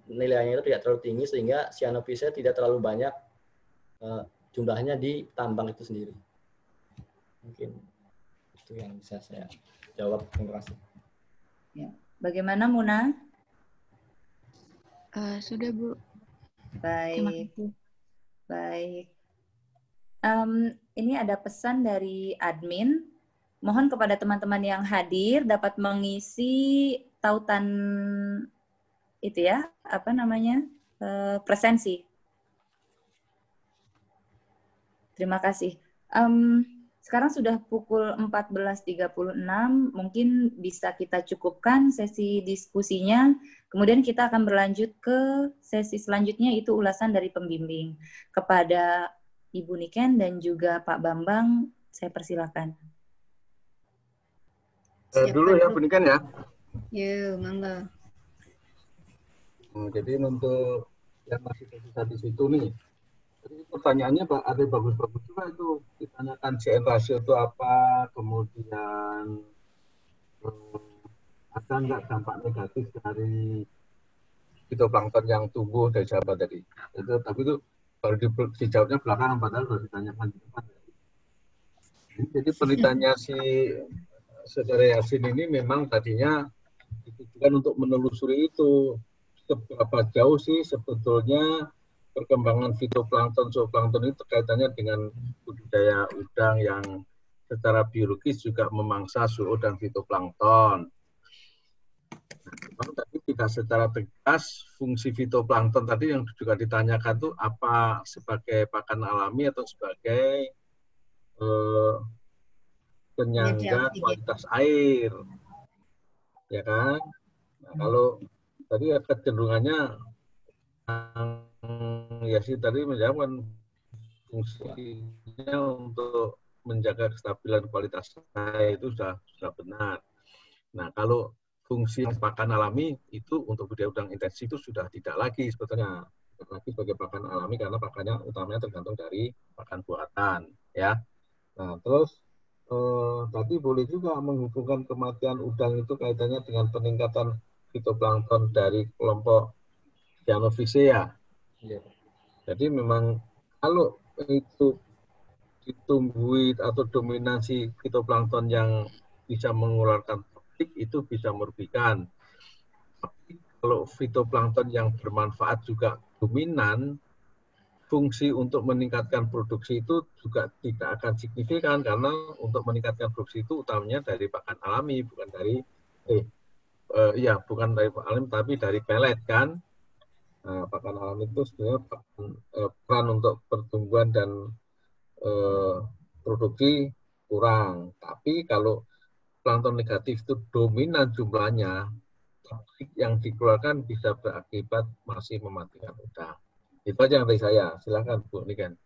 nilainya itu tidak terlalu tinggi sehingga Cyanophyceae tidak terlalu banyak jumlahnya di tambang itu sendiri. Mungkin itu yang bisa saya jawab. Terima kasih. Ya. Bagaimana Muna? Sudah, Bu. Baik. Baik. Ini ada pesan dari admin. Mohon kepada teman-teman yang hadir dapat mengisi tautan itu ya, presensi. Terima kasih. Sekarang sudah pukul 14.36, mungkin bisa kita cukupkan sesi diskusinya, kemudian kita akan berlanjut ke sesi selanjutnya, itu ulasan dari pembimbing. Kepada Ibu Niken dan juga Pak Bambang, saya persilakan. Dulu ya, Bu Niken ya. Yuk, monggo. Jadi untuk yang masih tersisa di situ nih, jadi pertanyaannya ada bagus-bagus juga itu. Ditanyakan CN ratio itu apa, kemudian ada nggak dampak negatif dari fitoplankton yang tumbuh dari sahabat tadi. Itu, tapi itu baru dijawabnya belakangan, padahal baru ditanyakan di depan. Jadi penelitiannya si Saudara Yasin ini memang tadinya ditujukan untuk menelusuri itu. Seberapa jauh sih sebetulnya perkembangan fitoplankton, zooplankton ini terkaitannya dengan budidaya udang yang secara biologis juga memangsa zoo dan fitoplankton. Memang tadi tidak secara tegas fungsi fitoplankton tadi yang juga ditanyakan itu apa sebagai pakan alami atau sebagai penyangga kualitas air, ya kan? Nah, kalau tadi kecenderungannya ya sih tadi menjawab fungsinya untuk menjaga kestabilan kualitas air itu sudah benar. Nah, kalau fungsi pakan alami itu untuk budidaya udang intensif itu sudah tidak lagi sebetulnya, lagi sebagai pakan alami karena pakannya utamanya tergantung dari pakan buatan, ya. Nah, terus tadi boleh juga menghubungkan kematian udang itu kaitannya dengan peningkatan fitoplankton dari kelompok Cyanophycea. Ya. Jadi memang kalau itu ditumbuhi atau dominasi fitoplankton yang bisa mengeluarkan toksik itu bisa merugikan. Tapi kalau fitoplankton yang bermanfaat juga dominan, fungsi untuk meningkatkan produksi itu juga tidak akan signifikan karena untuk meningkatkan produksi itu utamanya dari pakan alami, bukan dari bukan dari pakan alami tapi dari pelet kan. Nah, pakan alami itu sebenarnya peran untuk pertumbuhan dan produksi kurang. Tapi kalau plankton negatif itu dominan jumlahnya, toksik yang dikeluarkan bisa berakibat masih mematikan udang. Itu aja yang dari saya. Silakan Bu Niken.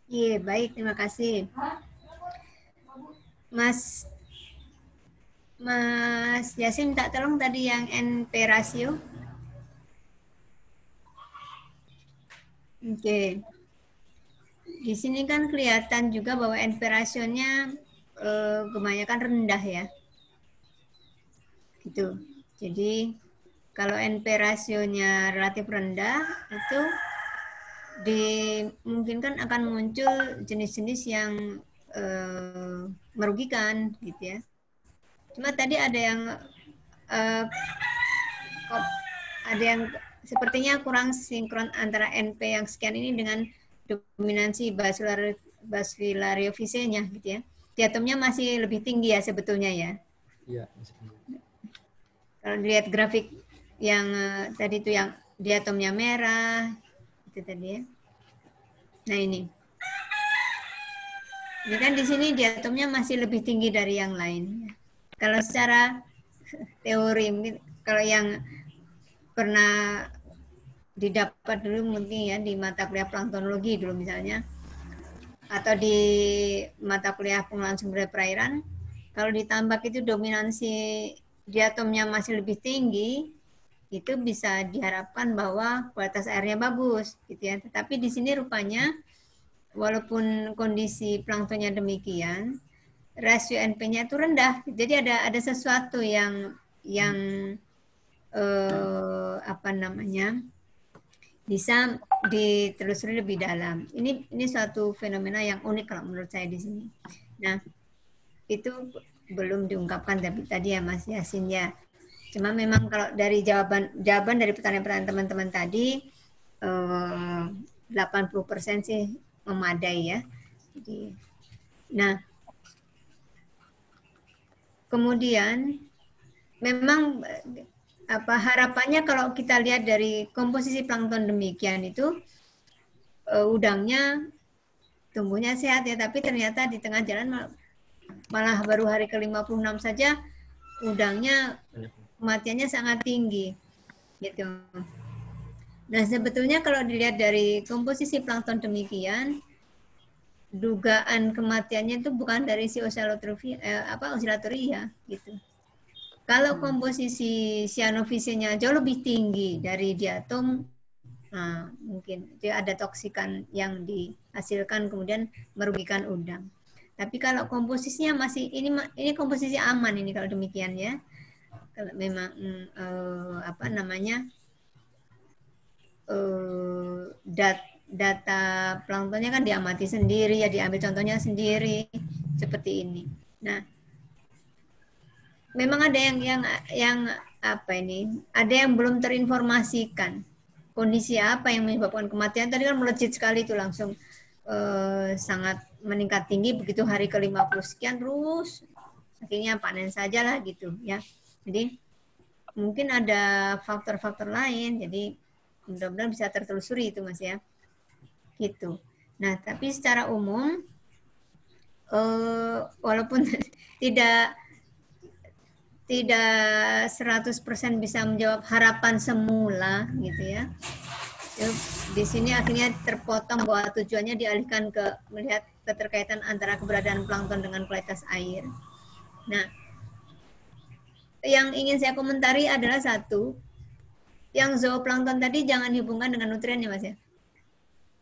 Iya, baik. Terima kasih. Mas Yasin minta tolong tadi yang NP rasio. Oke. Di sini kan kelihatan juga bahwa NP rasionya kebanyakan rendah ya. Gitu. Jadi kalau NP rasionya relatif rendah itu dimungkinkan akan muncul jenis-jenis yang merugikan gitu ya. Cuma tadi ada yang sepertinya kurang sinkron antara NP yang sekian ini dengan dominansi Bacillariophyceae-nya gitu ya. Diatomnya masih lebih tinggi ya sebetulnya ya. Iya. Kalau dilihat grafik yang tadi itu yang diatomnya merah itu tadi ya. Nah ini kan di sini diatomnya masih lebih tinggi dari yang lain. Kalau secara teori mungkin kalau yang pernah didapat dulu mungkin ya di mata kuliah planktonologi dulu misalnya atau di mata kuliah pengelolaan sumber daya perairan, kalau ditambak itu dominansi diatomnya masih lebih tinggi, itu bisa diharapkan bahwa kualitas airnya bagus gitu ya. Tetapi di sini rupanya walaupun kondisi planktonnya demikian, rasio NP-nya itu rendah. Jadi ada sesuatu yang bisa ditelusuri lebih dalam. Ini suatu fenomena yang unik kalau menurut saya di sini. Nah, itu belum diungkapkan tadi ya Mas Yasin ya. Cuma memang kalau dari jawaban dari pertanyaan teman-teman tadi 80% sih memadai ya. Jadi, nah, kemudian memang harapannya kalau kita lihat dari komposisi plankton demikian itu udangnya tumbuhnya sehat ya, tapi ternyata di tengah jalan malah baru hari ke-56 saja udangnya kematiannya sangat tinggi gitu. Nah, sebetulnya kalau dilihat dari komposisi plankton demikian, dugaan kematiannya itu bukan dari si Oscillatoria gitu. Kalau komposisi cyanophyce-nya jauh lebih tinggi dari diatom, nah, mungkin dia ada toksikan yang dihasilkan kemudian merugikan udang. Tapi kalau komposisinya masih ini komposisi aman ini kalau demikian ya. Kalau memang data planktonnya kan diamati sendiri ya, diambil contohnya sendiri seperti ini. Nah, memang ada yang apa ini? Ada yang belum terinformasikan. Kondisi apa yang menyebabkan kematian? Tadi kan melejit sekali itu langsung sangat meningkat tinggi begitu hari ke-50 sekian terus akhirnya panen saja lah gitu ya. Jadi mungkin ada faktor-faktor lain. Jadi mudah-mudahan bisa tertelusuri itu Mas ya. Gitu. Nah, tapi secara umum walaupun tidak 100% bisa menjawab harapan semula gitu ya. Di sini akhirnya terpotong bahwa tujuannya dialihkan ke melihat keterkaitan antara keberadaan plankton dengan kualitas air. Nah, yang ingin saya komentari adalah satu, yang zooplankton tadi jangan dihubungkan dengan nutrien ya Mas ya.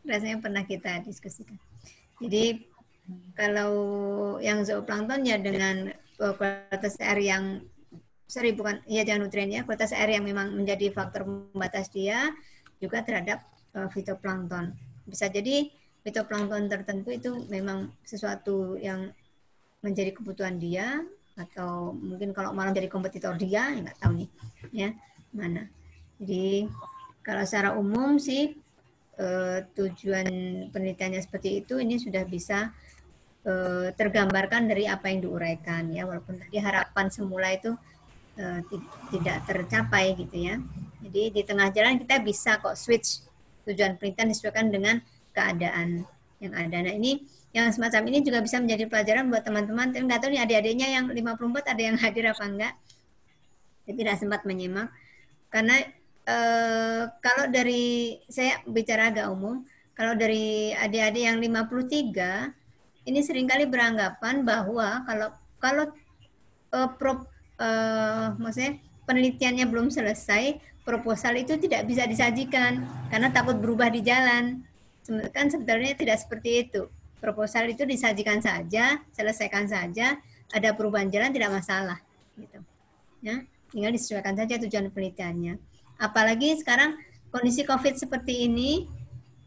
Rasanya pernah kita diskusikan. Jadi kalau yang zooplankton ya dengan kualitas air yang jangan nutrien ya, kualitas air yang memang menjadi faktor pembatas dia juga terhadap fitoplankton. Bisa jadi fitoplankton tertentu itu memang sesuatu yang menjadi kebutuhan dia atau mungkin kalau malah jadi kompetitor dia, ya nggak tahu nih ya mana. Jadi kalau secara umum sih tujuan penelitiannya seperti itu ini sudah bisa tergambarkan dari apa yang diuraikan ya, walaupun tadi harapan semula itu tidak tercapai gitu ya. Jadi di tengah jalan kita bisa kok switch tujuan penelitian disesuaikan dengan keadaan yang ada. Nah ini yang semacam ini juga bisa menjadi pelajaran buat teman-teman. Tapi nggak tahu nih adik-adiknya yang 54 ada yang hadir apa enggak. Saya tidak sempat menyimak. Karena kalau dari, saya bicara agak umum, kalau dari adik-adik yang 53, ini seringkali beranggapan bahwa kalau maksudnya penelitiannya belum selesai, proposal itu tidak bisa disajikan karena takut berubah di jalan. Kan sebenarnya tidak seperti itu. Proposal itu disajikan saja, selesaikan saja, ada perubahan jalan tidak masalah. Gitu. Ya, tinggal disesuaikan saja tujuan penelitiannya. Apalagi sekarang kondisi COVID seperti ini,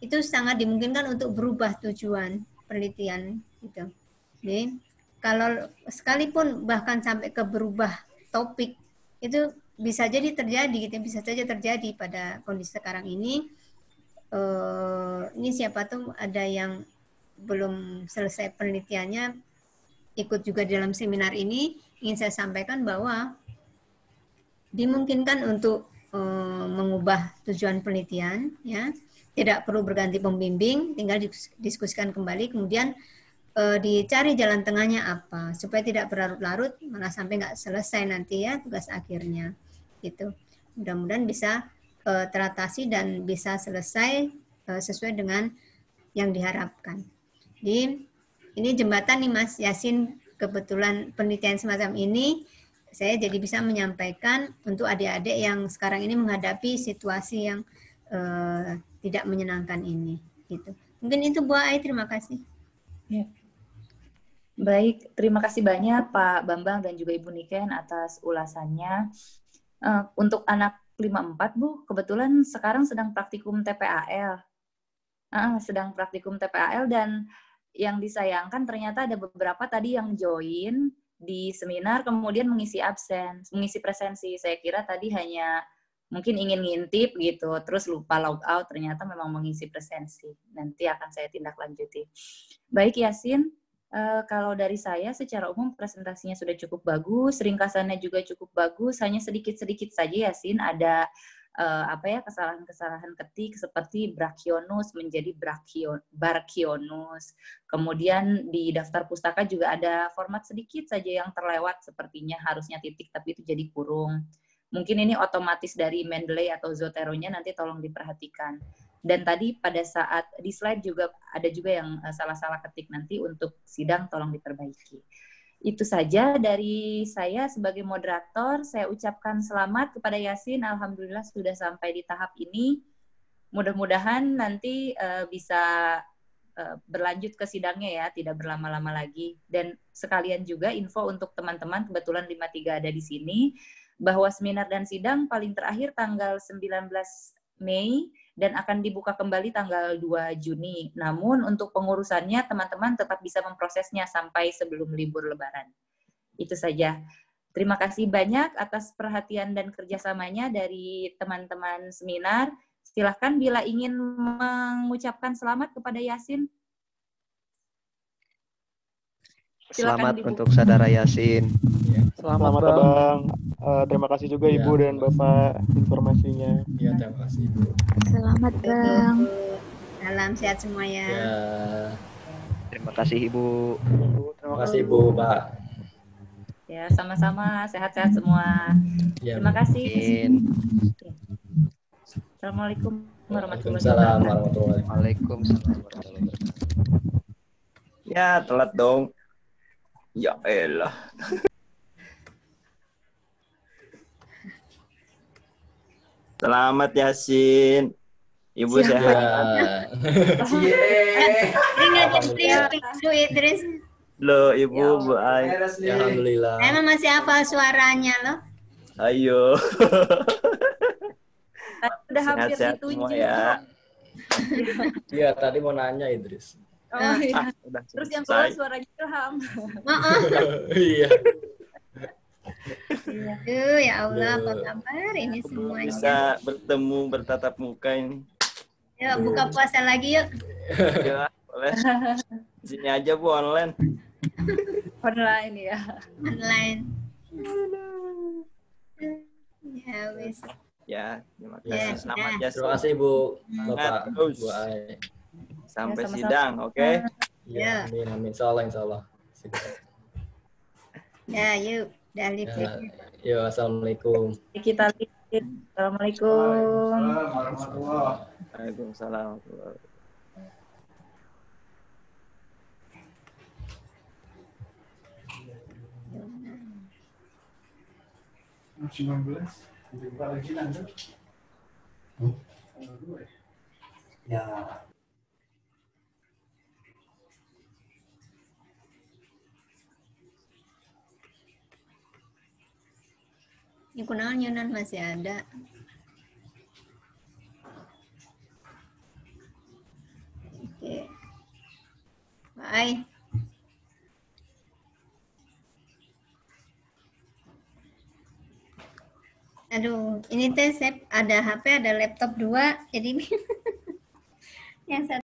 itu sangat dimungkinkan untuk berubah tujuan penelitian. Gitu. Jadi, kalau sekalipun bahkan sampai ke berubah topik, itu bisa jadi terjadi, gitu, bisa saja terjadi pada kondisi sekarang ini. Ini siapa tuh ada yang belum selesai penelitiannya, ikut juga dalam seminar ini, ingin saya sampaikan bahwa dimungkinkan untuk mengubah tujuan penelitian, ya, tidak perlu berganti pembimbing, tinggal diskusikan kembali, kemudian dicari jalan tengahnya apa, supaya tidak berlarut-larut, malah sampai nggak selesai nanti ya tugas akhirnya. Gitu. Mudah-mudahan bisa teratasi dan bisa selesai sesuai dengan yang diharapkan. Jadi ini jembatan nih Mas Yasin, kebetulan penelitian semacam ini saya jadi bisa menyampaikan untuk adik-adik yang sekarang ini menghadapi situasi yang tidak menyenangkan ini. Gitu. Mungkin itu Bu Ai, terima kasih. Ya. Baik, terima kasih banyak Pak Bambang dan juga Ibu Niken atas ulasannya. Untuk anak 54, Bu, kebetulan sekarang sedang praktikum TPAL. Sedang praktikum TPAL dan yang disayangkan ternyata ada beberapa tadi yang join di seminar kemudian mengisi absen, mengisi presensi. Saya kira tadi hanya mungkin ingin ngintip gitu, terus lupa log out, ternyata memang mengisi presensi. Nanti akan saya tindak lanjuti. Baik Yasin, kalau dari saya secara umum presentasinya sudah cukup bagus, ringkasannya juga cukup bagus, hanya sedikit-sedikit saja Yasin ada kesalahan-kesalahan ketik seperti Brachionus menjadi Barchionus. Kemudian di daftar pustaka juga ada format sedikit saja yang terlewat, sepertinya harusnya titik tapi itu jadi kurung. Mungkin ini otomatis dari Mendeley atau Zotero-nya, nanti tolong diperhatikan. Dan tadi pada saat di slide juga ada juga yang salah-salah ketik, nanti untuk sidang tolong diperbaiki. Itu saja dari saya sebagai moderator. Saya ucapkan selamat kepada Yasin, alhamdulillah sudah sampai di tahap ini. Mudah-mudahan nanti bisa berlanjut ke sidangnya ya, tidak berlama-lama lagi. Dan sekalian juga info untuk teman-teman, kebetulan 53 ada di sini, bahwa seminar dan sidang paling terakhir tanggal 19 Mei dan akan dibuka kembali tanggal 2 Juni. Namun untuk pengurusannya teman-teman tetap bisa memprosesnya sampai sebelum libur Lebaran. Itu saja. Terima kasih banyak atas perhatian dan kerjasamanya dari teman-teman seminar. Silahkan bila ingin mengucapkan selamat kepada Yasin. Selamat untuk saudara Yasin. Selamat Bang. Terima kasih juga Ibu dan Bapak informasinya. Ya, terima kasih Ibu. Selamat Bang. Salam sehat semua ya. Terima kasih Ibu. Terima kasih Ibu, Pak. Ya, sama-sama, sehat-sehat semua. Ya, terima kasih. Assalamualaikum warahmatullahi wabarakatuh. Waalaikumsalam warahmatullahi wabarakatuh. Ya, telat dong. Ya elah. Selamat Yasin. Ibu sehat. Idris. Loh, Ibu, Bu Ai. Alhamdulillah. Emang masih hafal suaranya loh. Ayo. Udah hampir Sehat-sehat semua ya. Iya, tadi mau nanya Idris. Oh iya. Udah terus yang keluar suaranya Ilham. Iya. Ya Allah, apa kabar ini semuanya? Bisa bertemu bertatap muka ini. Yuk, buka puasa lagi yuk. Ya, boleh. Sini aja Bu, online. Online ya. Online. Ya wis. Ya, terima kasih. Selamat ya. Terima kasih Bu, Bapak, terus. Bu Ai. Sampai Ya, sama-sama. sidang, oke? Ya, amin, amin. Insyaallah, insyaallah. Ya, yuk. Dah live. Yo, assalamualaikum. Kita live. Assalamualaikum. Waalaikumsalam. Ya. Ini kunaon Yunan masih ada. Oke. Bye. Aduh, ini teh saya ada HP, ada laptop 2, jadi yang satu